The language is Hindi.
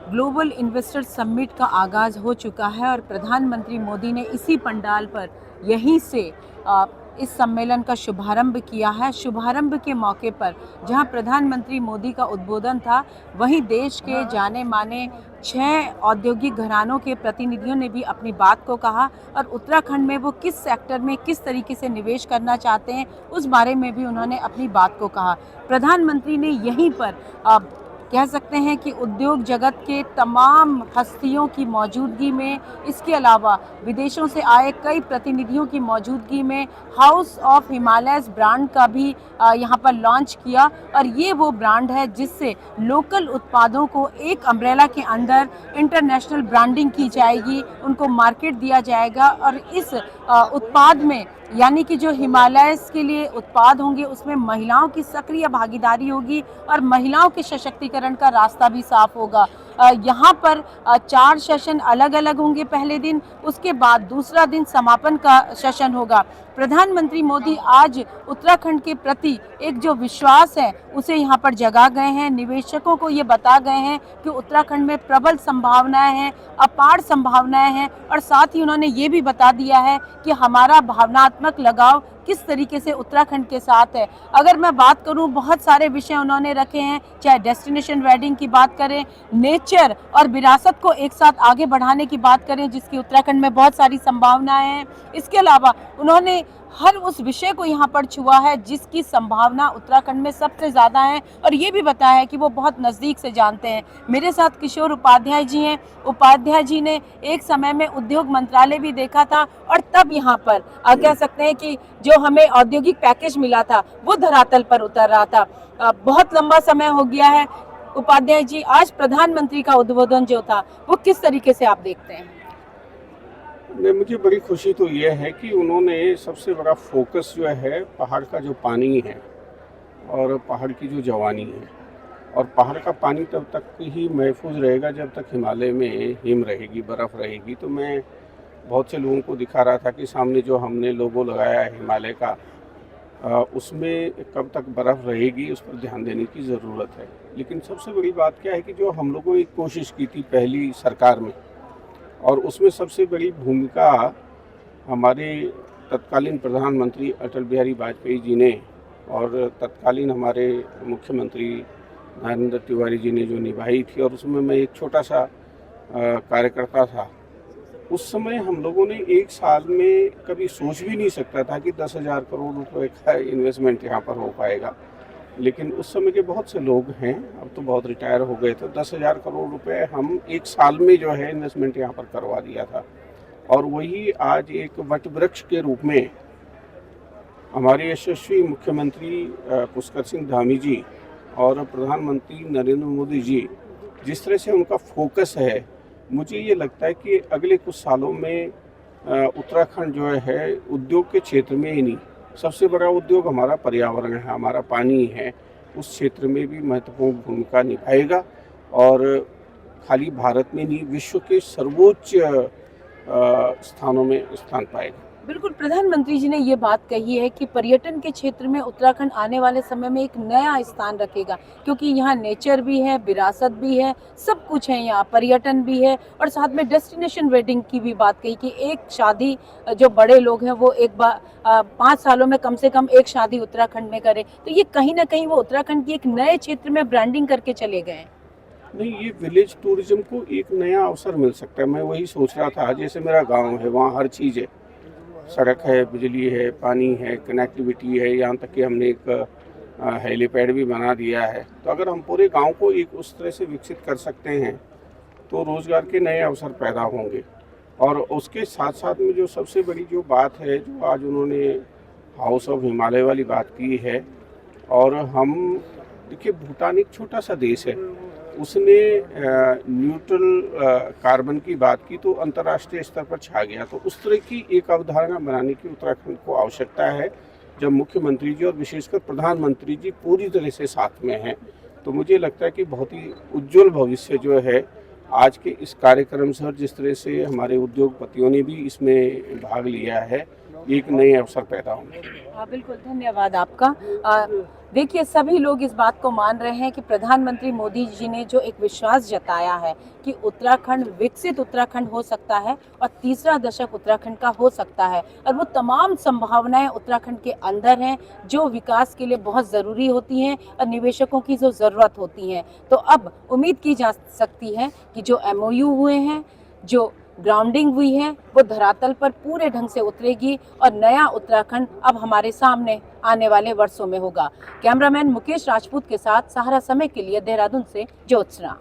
ग्लोबल इन्वेस्टर समिट का आगाज़ हो चुका है और प्रधानमंत्री मोदी ने इसी पंडाल पर यहीं से इस सम्मेलन का शुभारंभ किया है। शुभारंभ के मौके पर जहां प्रधानमंत्री मोदी का उद्बोधन था, वहीं देश के जाने माने 6 औद्योगिक घरानों के प्रतिनिधियों ने भी अपनी बात को कहा और उत्तराखंड में वो किस सेक्टर में किस तरीके से निवेश करना चाहते हैं, उस बारे में भी उन्होंने अपनी बात को कहा। प्रधानमंत्री ने यहीं पर कह सकते हैं कि उद्योग जगत के तमाम हस्तियों की मौजूदगी में, इसके अलावा विदेशों से आए कई प्रतिनिधियों की मौजूदगी में हाउस ऑफ हिमालयस ब्रांड का भी यहाँ पर लॉन्च किया। और ये वो ब्रांड है जिससे लोकल उत्पादों को एक अम्ब्रेला के अंदर इंटरनेशनल ब्रांडिंग की जाएगी, उनको मार्केट दिया जाएगा और इस उत्पाद में यानी कि जो हिमालयस के लिए उत्पाद होंगे उसमें महिलाओं की सक्रिय भागीदारी होगी और महिलाओं के सशक्तिकरण का रास्ता भी साफ होगा। यहाँ पर 4 सेशन अलग अलग होंगे पहले दिन, उसके बाद दूसरा दिन समापन का सेशन होगा। प्रधानमंत्री मोदी आज उत्तराखंड के प्रति एक जो विश्वास है उसे यहाँ पर जगा गए हैं, निवेशकों को ये बता गए हैं कि उत्तराखंड में प्रबल संभावनाएं हैं, अपार संभावनाएं हैं और साथ ही उन्होंने ये भी बता दिया है कि हमारा भावनात्मक लगाव किस तरीके से उत्तराखंड के साथ है। अगर मैं बात करूं, बहुत सारे विषय उन्होंने रखे हैं, चाहे डेस्टिनेशन वेडिंग की बात करें, नेचर और विरासत को एक साथ आगे बढ़ाने की बात करें जिसकी उत्तराखंड में बहुत सारी संभावनाएं हैं। इसके अलावा उन्होंने हर उस विषय को यहाँ पर छुआ है जिसकी संभावना उत्तराखंड में सबसे ज़्यादा है और ये भी बताया है कि वो बहुत नज़दीक से जानते हैं। मेरे साथ किशोर उपाध्याय जी हैं। उपाध्याय जी ने एक समय में उद्योग मंत्रालय भी देखा था और तब यहाँ पर कह सकते हैं कि जो हमें औद्योगिक पैकेज मिला था वो धरातल पर उतर रहा था। बहुत लंबा समय हो गया है। उपाध्याय जी, आज प्रधानमंत्री का उद्बोधन जो था वो किस तरीके से आप देखते हैं? मुझे बड़ी खुशी तो ये है कि उन्होंने सबसे बड़ा फोकस जो है पहाड़ का जो पानी है और पहाड़ की जो जवानी है, और पहाड़ का पानी तब तक ही महफूज रहेगा जब तक हिमालय में हिम रहेगी, बर्फ़ रहेगी। तो मैं बहुत से लोगों को दिखा रहा था कि सामने जो हमने लोगो लगाया है हिमालय का, उसमें कब तक बर्फ़ रहेगी उस पर ध्यान देने की ज़रूरत है। लेकिन सबसे बड़ी बात क्या है कि जो हम लोगों ने कोशिश की थी पहली सरकार में, और उसमें सबसे बड़ी भूमिका हमारे तत्कालीन प्रधानमंत्री अटल बिहारी वाजपेयी जी ने और तत्कालीन हमारे मुख्यमंत्री नरेंद्र तिवारी जी ने जो निभाई थी, और उसमें मैं एक छोटा सा कार्यकर्ता था। उस समय हम लोगों ने एक साल में कभी सोच भी नहीं सकता था कि 10,000 करोड़ रुपए का इन्वेस्टमेंट यहाँ पर हो पाएगा। लेकिन उस समय के बहुत से लोग हैं, अब तो बहुत रिटायर हो गए, तो 10,000 करोड़ रुपए हम एक साल में जो है इन्वेस्टमेंट यहाँ पर करवा दिया था। और वही आज एक वट वृक्ष के रूप में हमारे यशस्वी मुख्यमंत्री पुष्कर सिंह धामी जी और प्रधानमंत्री नरेंद्र मोदी जी, जिस तरह से उनका फोकस है, मुझे ये लगता है कि अगले कुछ सालों में उत्तराखंड जो है उद्योग के क्षेत्र में ही नहीं, सबसे बड़ा उद्योग हमारा पर्यावरण है, हमारा पानी है, उस क्षेत्र में भी महत्वपूर्ण भूमिका निभाएगा और खाली भारत में नहीं, विश्व के सर्वोच्च स्थानों में स्थान पाएगा। बिल्कुल, प्रधानमंत्री जी ने ये बात कही है कि पर्यटन के क्षेत्र में उत्तराखंड आने वाले समय में एक नया स्थान रखेगा, क्योंकि यहाँ नेचर भी है, विरासत भी है, सब कुछ है, यहाँ पर्यटन भी है और साथ में डेस्टिनेशन वेडिंग की भी बात कही कि एक शादी जो बड़े लोग हैं वो एक बार 5 सालों में कम से कम एक शादी उत्तराखंड में करें। तो ये कहीं ना कहीं वो उत्तराखंड की एक नए क्षेत्र में ब्रांडिंग करके चले गए हैं। नहीं, ये विलेज टूरिज्म को एक नया अवसर मिल सकता है। मैं वही सोच रहा था, जैसे मेरा गाँव है, वहाँ हर चीज़ है, सड़क है, बिजली है, पानी है, कनेक्टिविटी है, यहाँ तक कि हमने एक हेलीपैड भी बना दिया है। तो अगर हम पूरे गांव को एक उस तरह से विकसित कर सकते हैं तो रोज़गार के नए अवसर पैदा होंगे। और उसके साथ साथ में जो सबसे बड़ी जो बात है, जो आज उन्होंने हाउस ऑफ हिमालय वाली बात की है, और हम देखिए भूटान एक छोटा सा देश है, उसने न्यूट्रल कार्बन की बात की तो अंतर्राष्ट्रीय स्तर पर छा गया। तो उस तरह की एक अवधारणा बनाने की उत्तराखंड को आवश्यकता है, जब मुख्यमंत्री जी और विशेषकर प्रधानमंत्री जी पूरी तरह से साथ में हैं। तो मुझे लगता है कि बहुत ही उज्जवल भविष्य जो है आज के इस कार्यक्रम से, और जिस तरह से हमारे उद्योगपतियों ने भी इसमें भाग लिया है, एक नए अवसर पैदा होंगे। हाँ बिल्कुल, धन्यवाद आपका। देखिए, सभी लोग इस बात को मान रहे हैं कि प्रधानमंत्री मोदी जी ने जो एक विश्वास जताया है कि उत्तराखंड विकसित उत्तराखंड हो सकता है और तीसरा दशक उत्तराखंड का हो सकता है, और वो तमाम संभावनाएं उत्तराखंड के अंदर हैं जो विकास के लिए बहुत ज़रूरी होती हैं और निवेशकों की जो ज़रूरत होती है। तो अब उम्मीद की जा सकती है कि जो MOU हुए हैं, जो ग्राउंडिंग हुई है, वो धरातल पर पूरे ढंग से उतरेगी और नया उत्तराखंड अब हमारे सामने आने वाले वर्षों में होगा। कैमरामैन मुकेश राजपूत के साथ सहारा समय के लिए देहरादून से ज्योत्सना।